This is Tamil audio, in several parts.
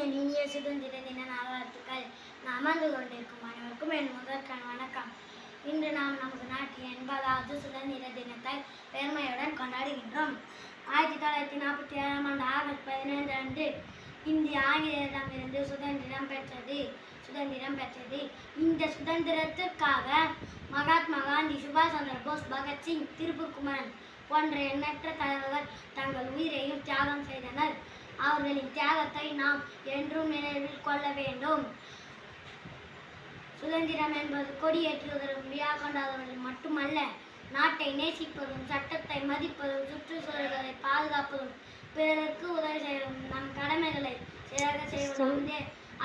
என் இனிய சுதந்திர தின நல்வாழ்த்துக்கள். நான் அமர்ந்து கொண்டிருக்கும் அனைவருக்கும் என் முதற்கான வணக்கம். இன்று நாம் நமது நாட்டின் 80வது சுதந்திர தினத்தை பெருமையுடன் கொண்டாடுகின்றோம். 1947ஆம் ஆண்டு ஆகஸ்ட் 15 அன்று இந்திய ஆங்கிலேயரிடமிருந்து சுதந்திரம் பெற்றது. இந்த சுதந்திரத்திற்காக மகாத்மா காந்தி, சுபாஷ் சந்திர போஸ், பகத்சிங், திருப்பூர் குமரன் போன்ற எண்ணற்ற தலைவர்கள் தங்கள் உயிரையும் தியாகம் செய்தனர். அவர்களின் தியாகத்தை நாம் என்றும் நினைவில் கொள்ள வேண்டும். சுதந்திரம் என்பது கொடியேற்றுவதற்கு விழா கொண்டாடுவதில் மட்டுமல்ல, நாட்டை நேசிப்பதும், சட்டத்தை மதிப்பதும், சுற்றுச்சூழல்களை பாதுகாப்பதும், பிறருக்கு உதவி செய்வதும், நம் கடமைகளை சிறக செய்வதும்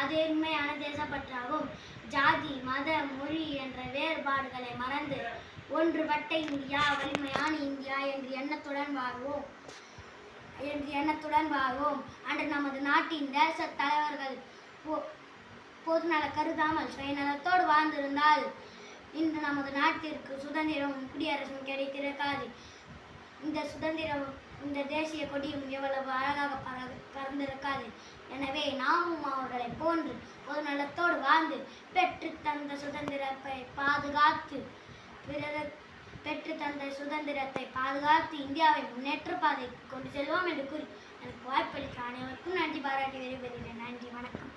அது உண்மையான தேசப்பற்றாகும். ஜாதி, மத, மொழி என்ற வேறுபாடுகளை மறந்து ஒன்றுபட்ட இந்தியா, வலிமையான இந்தியா என்ற எண்ணத்துடன் வாழ்வோம். அன்று நமது நாட்டின் தேச தலைவர்கள் பொதுநல கருதாமல் சுயநலத்தோடு வாழ்ந்திருந்தால் இன்று நமது நாட்டிற்கு சுதந்திரமும் குடியரசும் கிடைத்திருக்காது. இந்த தேசிய கொடியும் எவ்வளவு அழகாக பறந்திருக்காது. எனவே நாமும் அவர்களை போன்று பொதுநலத்தோடு வாழ்ந்து பெற்று தந்த சுதந்திரத்தை பாதுகாத்து இந்தியாவை முன்னேற்ற பாதைக்கு கொண்டு செல்வோம் என்று கூறி எனக்கு வாய்ப்பளிக்க அனைவருக்கும் நன்றி பாராட்டி விரும்புகிறேன். நன்றி, வணக்கம்.